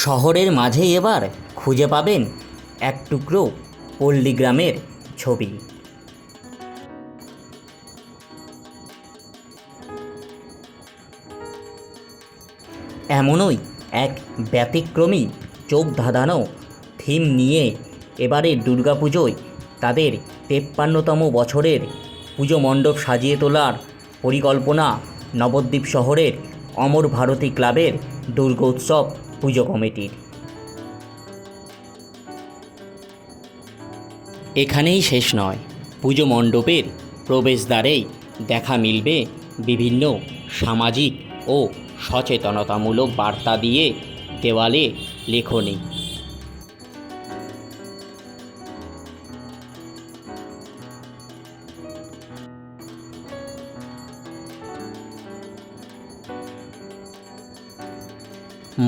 শহরের মাঝে এবার খুঁজে পাবেন এক টুকরো পল্লী গ্রামের ছবি। এমনই এক ব্যতিক্রমী চোখ ধাঁধানো থিম নিয়ে এবারের দুর্গাপুজোয় তাদের 53তম বছরের পুজো মণ্ডপ সাজিয়ে তোলার পরিকল্পনা নবদ্বীপ শহরের অমর ভারতী ক্লাবের দুর্গোৎসব পুজো কমিটির। এখানেই শেষ নয়, পুজো মণ্ডপের প্রবেশদ্বারেই দেখা মিলবে বিভিন্ন সামাজিক ও সচেতনতামূলক বার্তা দিয়ে দেওয়ালে লেখনী।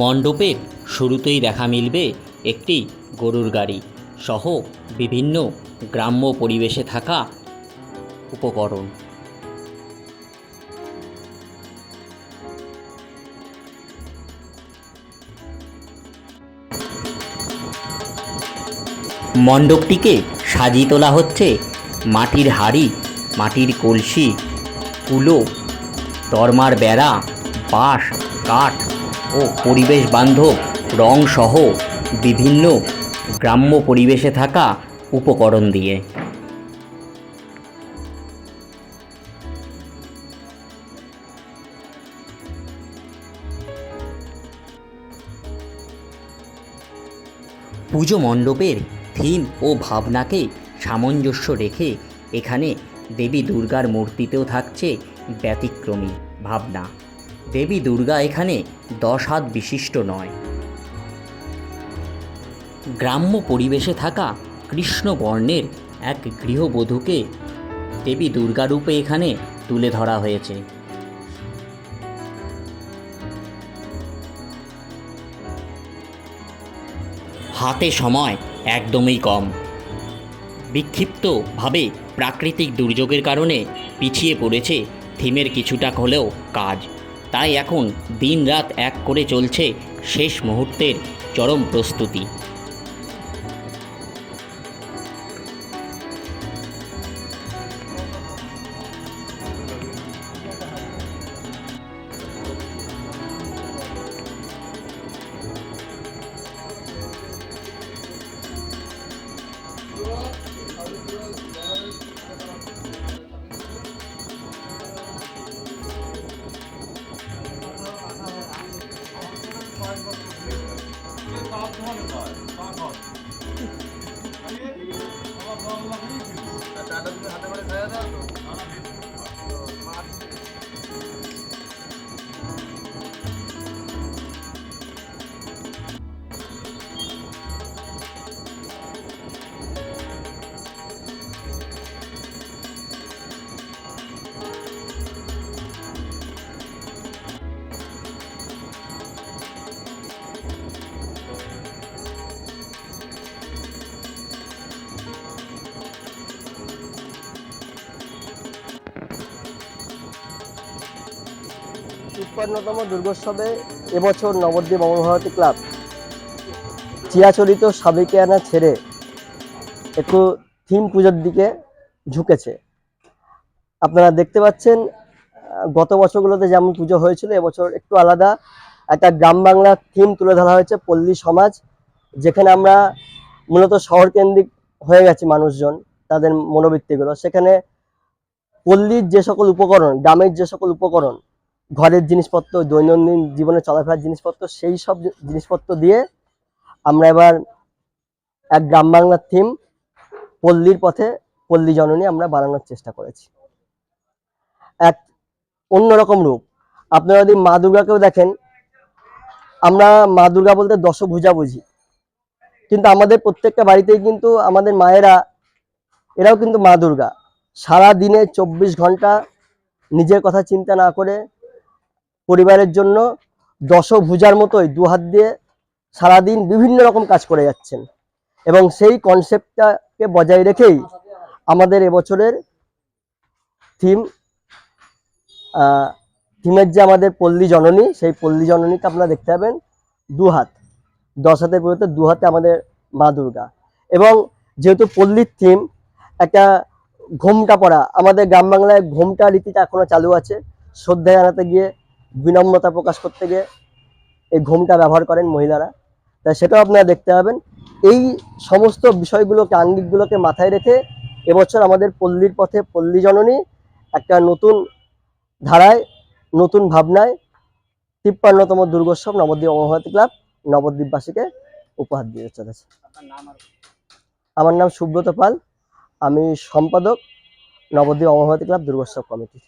মণ্ডপের শুরুতেই দেখা মিলবে একটি গরুর গাড়ি সহ বিভিন্ন গ্রাম্য পরিবেশে থাকা উপকরণ। মণ্ডপটিকে সাজিয়ে তোলা হচ্ছে মাটির হাঁড়ি, মাটির কলসি, কুলো, দরমার বেড়া, বাঁশ, কাঠ ও পরিবেশ বান্ধব রং সহ বিভিন্ন গ্রাম্য পরিবেশে থাকা উপকরণ দিয়ে। পুজো মণ্ডপের থিম ও ভাবনাকে সামঞ্জস্য রেখে এখানে দেবী দুর্গার মূর্তিতেও থাকছে ব্যতিক্রমী ভাবনা। দেবী দুর্গা এখানে 10 হাত বিশিষ্ট নয়, গ্রাম্য পরিবেশে থাকা কৃষ্ণবর্ণের এক গৃহবধূকে দেবী দুর্গা রূপে এখানে তুলে ধরা হয়েছে। হাতে সময় একদমই কম। বিক্ষিপ্তভাবে প্রাকৃতিক দুর্যোগের কারণে পিছিয়ে পড়েছে থিমের কিছুটা হলেও কাজ। তাই এখন দিন রাত এক করে চলছে শেষ মুহূর্তের চরম প্রস্তুতি। তিপ্পান্নতম দুর্গোৎসবে এবছর নবদ্বীপ অমর ভারতী ক্লাব চিরাচরিত সাবেকিয়ানা ছেড়ে একটু থিম পুজোর দিকে ঝুঁকেছে। আপনারা দেখতে পাচ্ছেন গত বছরগুলোতে যেমন পুজো হয়েছিল, এবছর একটু আলাদা একটা গ্রাম বাংলার থিম তুলে ধরা হয়েছে, পল্লী সমাজ, যেখানে আমরা মূলত শহর কেন্দ্রিক হয়ে গেছি মানুষজন, তাদের মনোবৃত্তিগুলো। সেখানে পল্লীর যে সকল উপকরণ, গ্রামের যে সকল উপকরণ, ঘরের জিনিসপত্র, দৈনন্দিন জীবনে চলাফেরার জিনিসপত্র, সেই সব জিনিসপত্র দিয়ে আমরা এবার এক গ্রাম বাংলার থিম পল্লীর পথে পল্লী জননী আমরা বানানোর চেষ্টা করেছি। এক অন্যরকম রূপ। আপনারা যদি মা দুর্গাকেও দেখেন, আমরা মা দুর্গা বলতে দশভুজা বুঝি, কিন্তু আমাদের প্রত্যেকটা বাড়িতেই কিন্তু আমাদের মায়েরা এরাও কিন্তু মা দুর্গা। সারা দিনে 24 ঘন্টা নিজের কথা চিন্তা না করে পরিবারের জন্য দশভুজার মতোই দুহাত দিয়ে সারাদিন বিভিন্ন রকম কাজ করে যাচ্ছেন, এবং সেই কনসেপ্টটাকে বজায় রেখেই আমাদের এবছরের থিম থিমের যে আমাদের পল্লী জননী, সেই পল্লী জননীকে আপনারা দেখতে পাবেন দুহাত, 10 হাতের পরিবর্তে দুহাতে আমাদের মা দুর্গা। এবং যেহেতু পল্লীর থিম, একটা ঘোমটা পরা, আমাদের গ্রাম বাংলায় ঘোমটা রীতিটা এখনো চালু আছে। শ্রদ্ধা জানাতে গিয়ে, বিনম্রতা প্রকাশ করতে গিয়ে এই ঘোমটা ব্যবহার করেন মহিলারা, তাই সেটাও আপনারা দেখতে পাবেন। এই সমস্ত বিষয়গুলোকে, আঙ্গিকগুলোকে মাথায় রেখে এবছর আমাদের পল্লীর পথে পল্লী জননী একটা নতুন ধারায়, নতুন ভাবনায় 53তম দুর্গোৎসব নবদ্বীপ অমরভারতী ক্লাব নবদ্বীপবাসীকে উপহার দিয়ে চলেছে। আমার নাম সুব্রত পাল, আমি সম্পাদক নবদ্বীপ অমরভারতী ক্লাব দুর্গোৎসব কমিটি।